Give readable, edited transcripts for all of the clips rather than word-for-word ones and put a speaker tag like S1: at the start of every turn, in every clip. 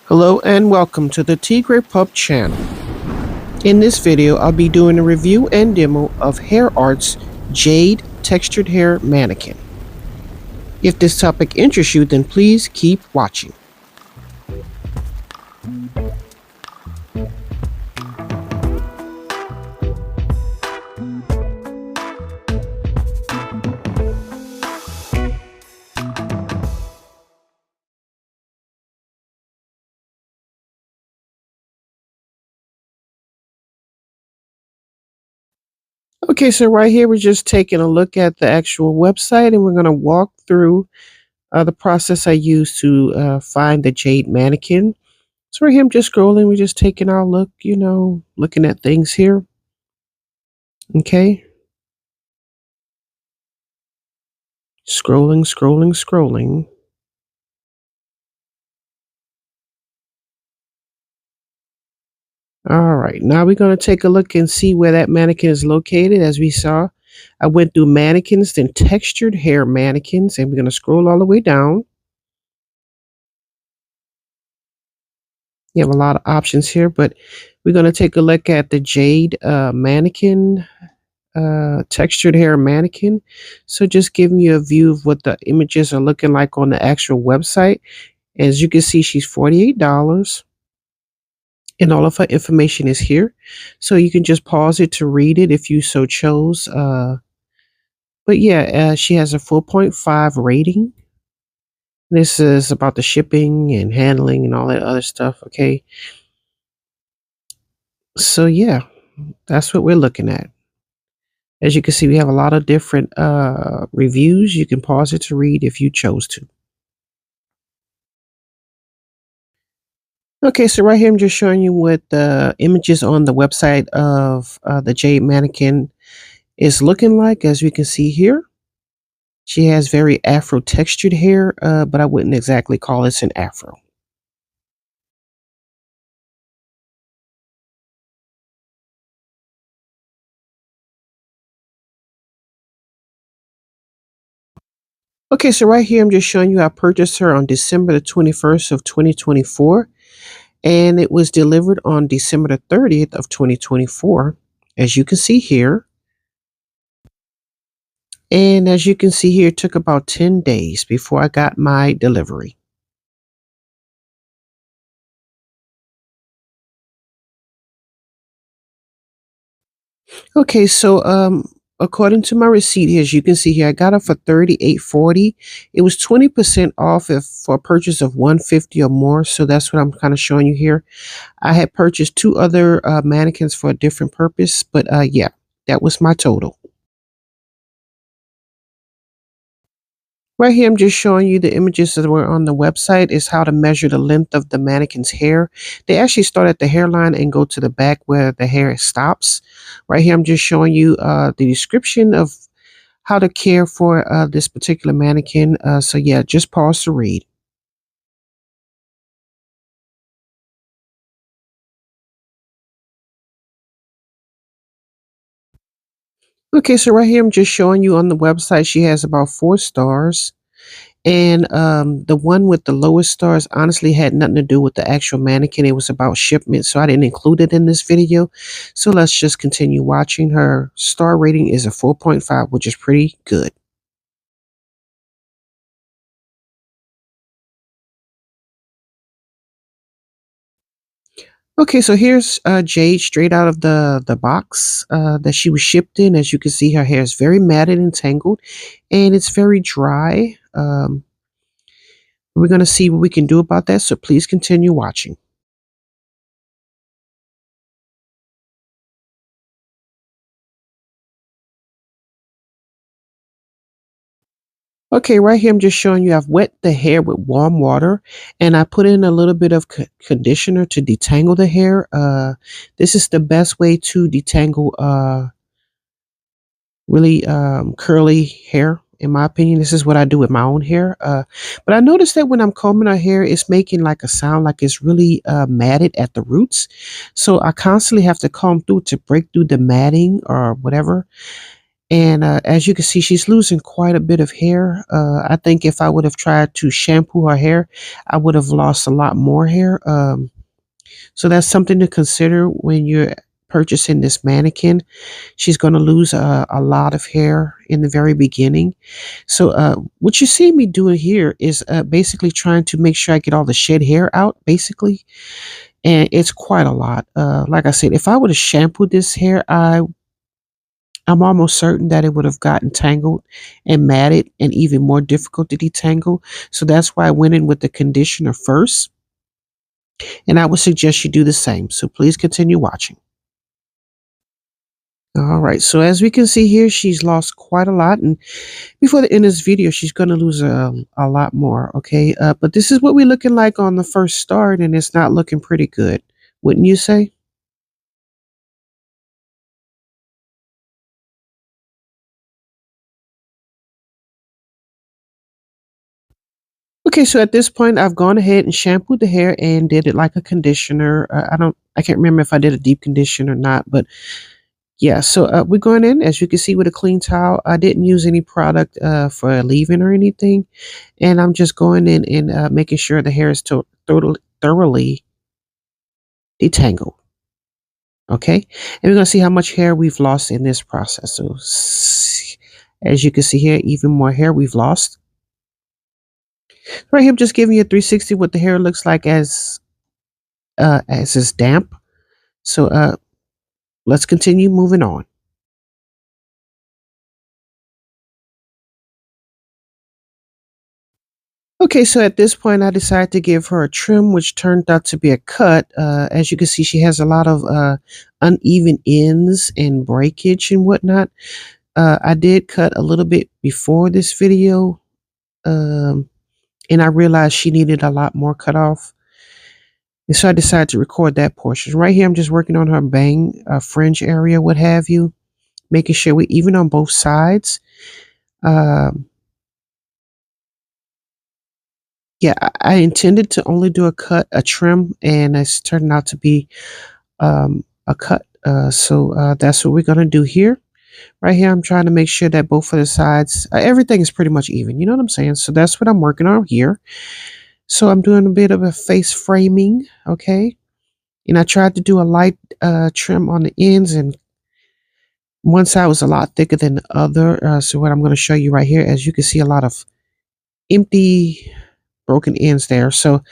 S1: Hello and welcome to the TigrePup channel. In this video, I'll be doing a review and demo of HairArt's Jade Textured Hair Mannequin. If this topic interests you, then please keep watching. Okay, so right here we're just taking a look at the actual website and we're going to walk through the process I used to find the Jade Mannequin. So right here I'm just scrolling, we're just taking our look, looking at things here. Okay. Scrolling. All right, now we're going to take a look and see where that mannequin is located. As we saw, I went through mannequins, then textured hair mannequins, and we're going to scroll all the way down. You have a lot of options here, but we're going to take a look at the Jade mannequin, textured hair mannequin. So just giving you a view of what the images are looking like on the actual website. As you can see, she's $48. And all of her information is here. So you can just pause it to read it if you so chose. But yeah, she has a 4.5 rating. This is about the shipping and handling and all that other stuff. Okay. So yeah, that's what we're looking at. As you can see, we have a lot of different reviews. You can pause it to read if you chose to. Okay, so right here I'm just showing you what the images on the website of the Jade Mannequin is looking like. As we can see here, she has very afro textured hair, but I wouldn't exactly call this an afro. Okay, so right here I'm just showing you I purchased her on December the 21st of 2024, and it was delivered on December the 30th of 2024, as you can see here. And as you can see here, it took about 10 days before I got my delivery. Okay, so according to my receipt here, as you can see here, I got it for $38.40. It was 20% off if for a purchase of $150 or more. So that's what I'm kind of showing you here. I had purchased two other mannequins for a different purpose, but yeah, that was my total. Right here, I'm just showing you the images that were on the website is how to measure the length of the mannequin's hair. They actually start at the hairline and go to the back where the hair stops. Right here, I'm just showing you the description of how to care for this particular mannequin. So yeah, just pause to read. Okay, so right here, I'm just showing you on the website, she has about 4 stars. And the one with the lowest stars honestly had nothing to do with the actual mannequin. It was about shipment, so I didn't include it in this video. So let's just continue watching. Her star rating is a 4.5, which is pretty good. Okay, so here's Jade straight out of the box that she was shipped in. As you can see, her hair is very matted and tangled, and it's very dry. We're going to see what we can do about that, so please continue watching. Okay, right here I'm just showing you I've wet the hair with warm water and I put in a little bit of conditioner to detangle the hair. This is the best way to detangle really curly hair. In my opinion, this is what I do with my own hair. But I noticed that when I'm combing her hair, it's making like a sound like it's really matted at the roots. So I constantly have to comb through to break through the matting or whatever. And as you can see, she's losing quite a bit of hair. I think if I would have tried to shampoo her hair, I would have lost a lot more hair. So that's something to consider when you're purchasing this mannequin. She's going to lose a lot of hair in the very beginning. So what you see me doing here is basically trying to make sure I get all the shed hair out, basically. And it's quite a lot. Like I said, if I would have shampooed this hair, I'm almost certain that it would have gotten tangled and matted and even more difficult to detangle. So that's why I went in with the conditioner first. And I would suggest you do the same. So please continue watching. All right. So as we can see here, she's lost quite a lot. And before the end of this video, she's going to lose a lot more. Okay. But this is what we're looking like on the first start, and it's not looking pretty good. Wouldn't you say? Okay, so at this point, I've gone ahead and shampooed the hair and did it like a conditioner. I can't remember if I did a deep condition or not, but yeah. So we're going in, as you can see, with a clean towel. I didn't use any product for leave-in or anything, and I'm just going in and making sure the hair is thoroughly detangled. Okay, and we're gonna see how much hair we've lost in this process. So, as you can see here, even more hair we've lost. Right here, I'm just giving you a 360 what the hair looks like as it's damp. So let's continue moving on. Okay, so at this point, I decided to give her a trim, which turned out to be a cut. As you can see, she has a lot of uneven ends and breakage and whatnot. I did cut a little bit before this video, um, and I realized she needed a lot more cut off. And so I decided to record that portion. Right here, I'm just working on her bang fringe area, what have you, making sure we're even on both sides. Um, Yeah, I intended to only do a trim, and it's turned out to be a cut. So that's what we're gonna do here. Right here, I'm trying to make sure that both of the sides, everything is pretty much even. You know what I'm saying? So that's what I'm working on here. So I'm doing a bit of a face framing, okay? And I tried to do a light trim on the ends, and one side was a lot thicker than the other. So what I'm going to show you right here, as you can see, a lot of empty broken ends there. So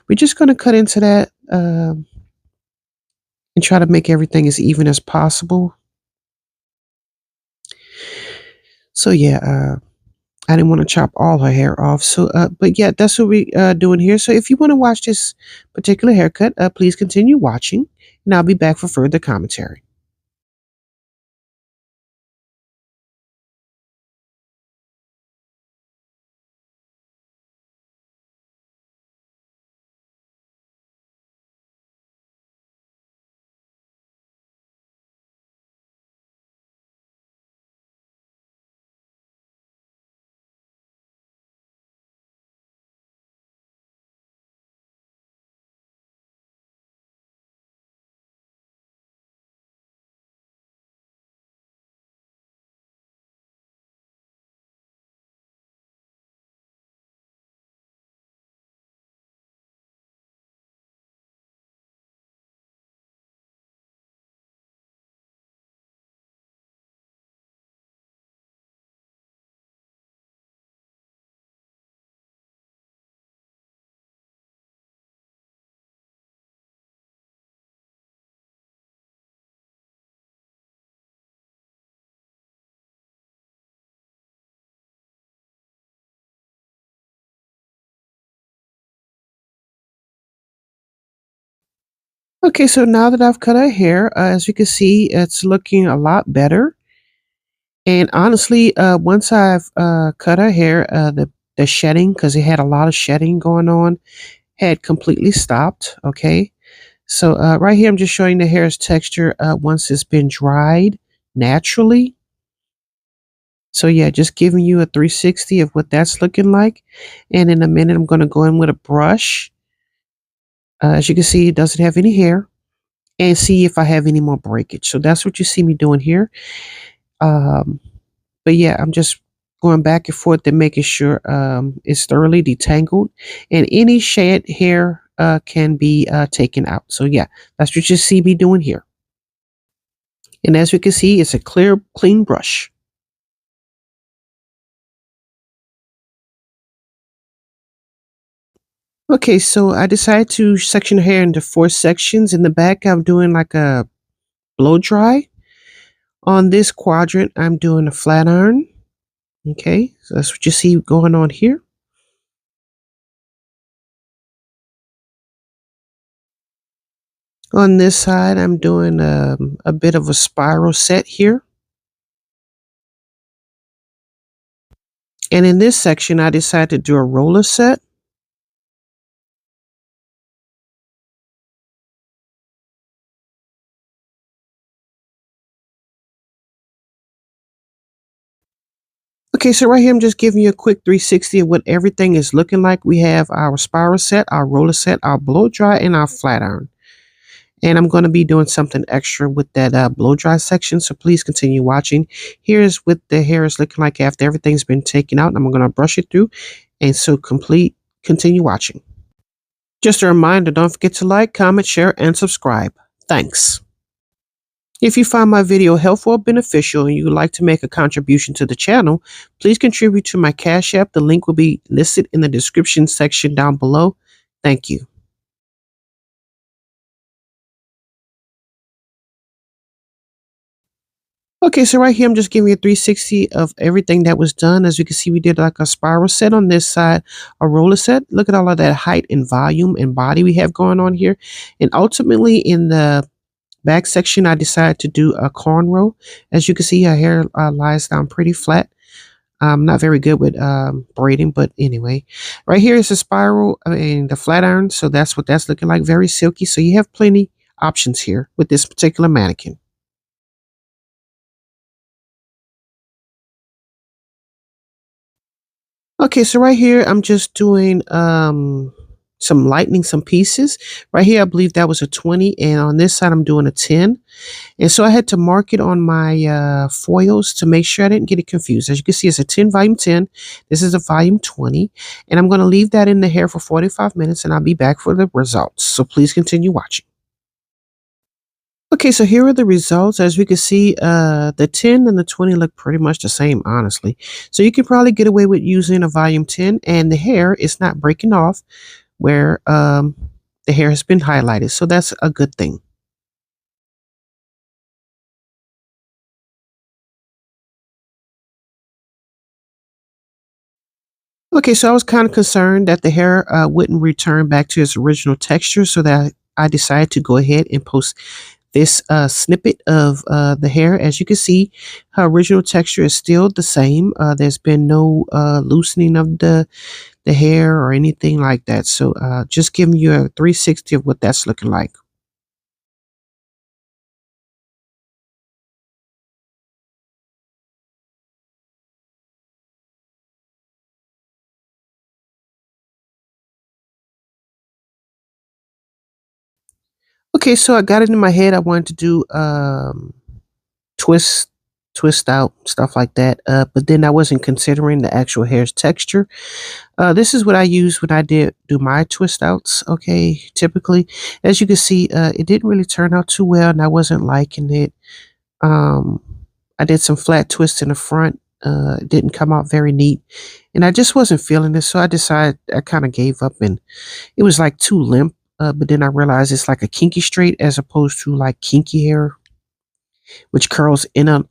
S1: we're just going to cut into that and try to make everything as even as possible. So yeah, I didn't want to chop all her hair off. So, but yeah, that's what we doing here. So if you want to watch this particular haircut, please continue watching, and I'll be back for further commentary. Okay, so now that I've cut her hair, as you can see, it's looking a lot better. And honestly, once I've cut her hair, the shedding, because it had a lot of shedding going on, had completely stopped. Okay, so right here, I'm just showing the hair's texture once it's been dried naturally. So yeah, just giving you a 360 of what that's looking like. And in a minute, I'm going to go in with a brush. As you can see, it doesn't have any hair. And see if I have any more breakage. So that's what you see me doing here. Um, But yeah, I'm just going back and forth and making sure it's thoroughly detangled, and any shed hair can be taken out. So yeah, that's what you see me doing here. And as we can see, it's a clear, clean brush. Okay, so I decided to section the hair into 4 sections. In the back, I'm doing like a blow dry. On this quadrant, I'm doing a flat iron. Okay, so that's what you see going on here. On this side, I'm doing a bit of a spiral set here. And in this section, I decided to do a roller set. Okay, so right here, I'm just giving you a quick 360 of what everything is looking like. We have our spiral set, our roller set, our blow dry, and our flat iron. And I'm going to be doing something extra with that blow dry section, so please continue watching. Here's what the hair is looking like after everything's been taken out. And I'm going to brush it through, and so continue watching. Just a reminder, don't forget to like, comment, share, and subscribe. Thanks. If you find my video helpful or beneficial and you would like to make a contribution to the channel, please contribute to my Cash App. The link will be listed in the description section down below. Thank you. Okay, so right here, I'm just giving you a 360 of everything that was done. As you can see, we did like a spiral set on this side, a roller set. Look at all of that height and volume and body we have going on here. And ultimately, in the back section, I decided to do a cornrow. As you can see, her hair lies down pretty flat. I'm not very good with braiding, but anyway. Right here is a spiral, the flat iron. So that's what that's looking like, very silky. So you have plenty options here with this particular mannequin. Okay, so right here, I'm just doing some lightening some pieces. Right here, I believe that was a 20, and on this side, I'm doing a 10. And so I had to mark it on my foils to make sure I didn't get it confused. As you can see, it's a 10 volume 10. This is a volume 20. And I'm going to leave that in the hair for 45 minutes, and I'll be back for the results. So please continue watching. Okay, so here are the results. As we can see, the 10 and the 20 look pretty much the same, honestly. So you can probably get away with using a volume 10, and the hair is not breaking off where the hair has been highlighted. So that's a good thing. Okay, so I was kind of concerned that the hair wouldn't return back to its original texture, so that I decided to go ahead and post this snippet of the hair. As you can see, her original texture is still the same. There's been no loosening of the hair or anything like that. So just giving you a 360 of what that's looking like. Okay, so I got it in my head. I wanted to do twist, twist out, stuff like that. But then I wasn't considering the actual hair's texture. This is what I use when I did do my twist outs. Okay, typically, as you can see, it didn't really turn out too well, and I wasn't liking it. Um, I did some flat twists in the front. It didn't come out very neat, and I just wasn't feeling it. So I decided I kind of gave up, and it was like too limp. But then I realized it's like a kinky straight as opposed to like kinky hair, which curls in and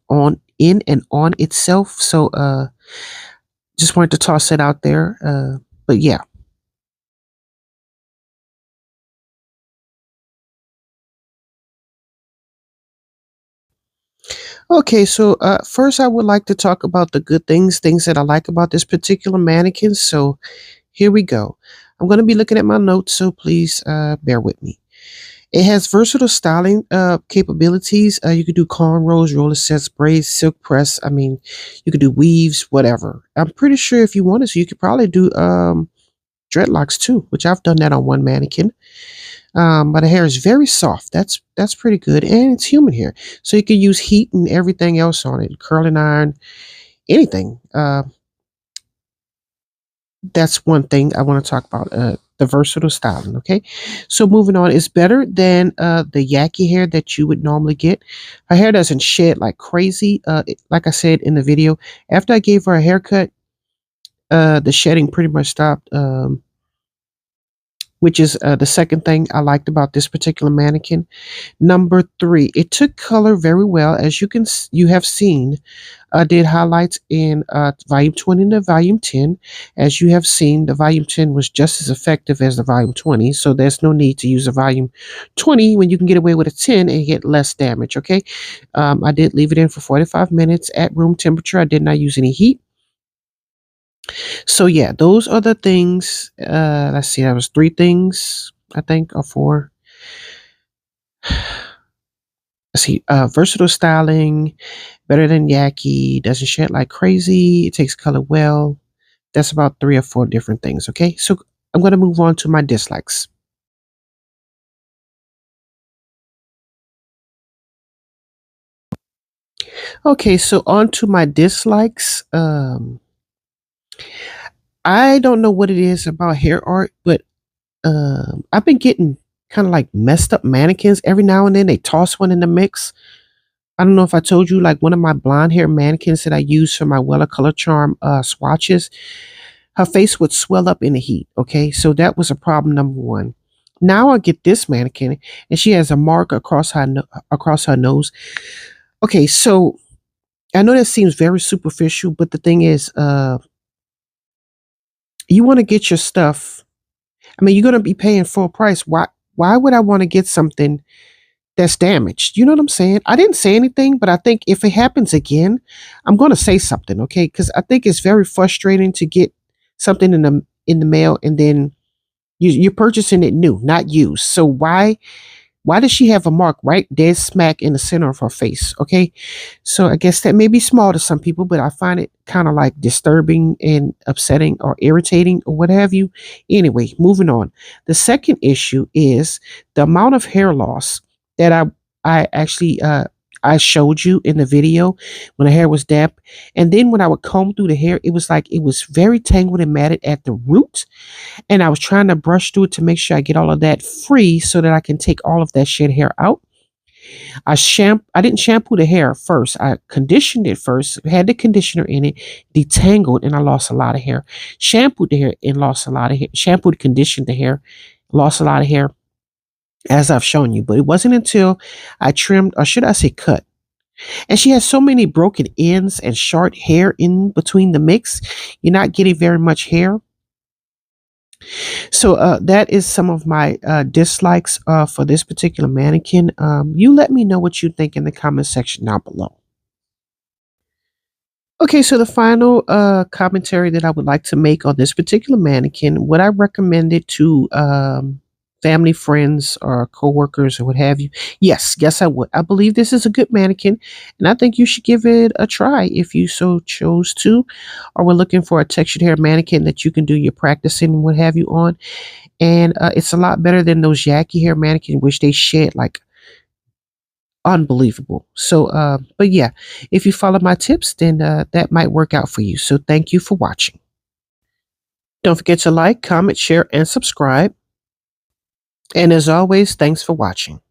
S1: on itself. So just wanted to toss it out there. But yeah. Okay, so first I would like to talk about the good things, things that I like about this particular mannequin. So here we go. I'm going to be looking at my notes, so please bear with me. It has versatile styling capabilities. You could do cornrows, roller sets, braids, silk press. I mean, you could do weaves, whatever. I'm pretty sure if you wanted to, you could probably do dreadlocks too, which I've done that on one mannequin. But the hair is very soft. That's pretty good, and it's human hair, so you can use heat and everything else on it. Curling iron, anything. That's one thing I want to talk about. The versatile styling. Okay, so moving on, it's better than the Yaki hair that you would normally get. Her hair doesn't shed like crazy. Like I said in the video, after I gave her a haircut, the shedding pretty much stopped. Which is the second thing I liked about this particular mannequin. Number three, it took color very well, as you have seen. I did highlights in volume 20 to volume 10. As you have seen, the volume 10 was just as effective as the volume 20, so there's no need to use a volume 20 when you can get away with a 10 and get less damage. Okay, I did leave it in for 45 minutes at room temperature. I did not use any heat. So yeah, those are the things. Let's see, that was three things, I think, or four. Let's see, versatile styling, better than Yaki, doesn't shed like crazy, it takes color well. That's about three or four different things. Okay, so I'm going to move on to my dislikes. Okay, so on to my dislikes. I don't know what it is about hair art, but I've been getting kind of like messed up mannequins every now and then. They toss one in the mix. I don't know if I told you, like one of my blonde hair mannequins that I use for my Wella Color Charm swatches, her face would swell up in the heat. Okay, so that was a problem number one. Now I get this mannequin, and she has a mark across her nose. Okay, so I know that seems very superficial, but the thing is, you want to get your stuff. I mean, you're gonna be paying full price. Why would I want to get something that's damaged? You know what I'm saying? I didn't say anything, but I think if it happens again, I'm gonna say something, okay? Because I think it's very frustrating to get something in the mail and then you're purchasing it new, not used. So why does she have a mark right dead smack in the center of her face? Okay. So I guess that may be small to some people, but I find it kind of like disturbing and upsetting or irritating or what have you. Anyway, moving on. The second issue is the amount of hair loss that I actually I showed you in the video when the hair was damp. And then when I would comb through the hair, it was like it was very tangled and matted at the root, and I was trying to brush through it to make sure I get all of that free so that I can take all of that shed hair out. I didn't shampoo the hair first. I conditioned it first, had the conditioner in it, detangled, and I lost a lot of hair. Shampooed the hair and lost a lot of hair. Shampooed, conditioned the hair, lost a lot of hair, as I've shown you. But it wasn't until I trimmed, or should I say cut. And she has so many broken ends and short hair in between the mix. You're not getting very much hair. So that is some of my dislikes for this particular mannequin. You let me know what you think in the comment section down below. Okay, so the final commentary that I would like to make on this particular mannequin, would I recommend it to family, friends, or coworkers, or what have you? Yes, I would. I believe this is a good mannequin, and I think you should give it a try if you so chose to, or we're looking for a textured hair mannequin that you can do your practicing and what have you on. And it's a lot better than those Yaki hair mannequin, which they shed like unbelievable. So, but yeah, if you follow my tips, then that might work out for you. So thank you for watching. Don't forget to like, comment, share, and subscribe. And as always, thanks for watching.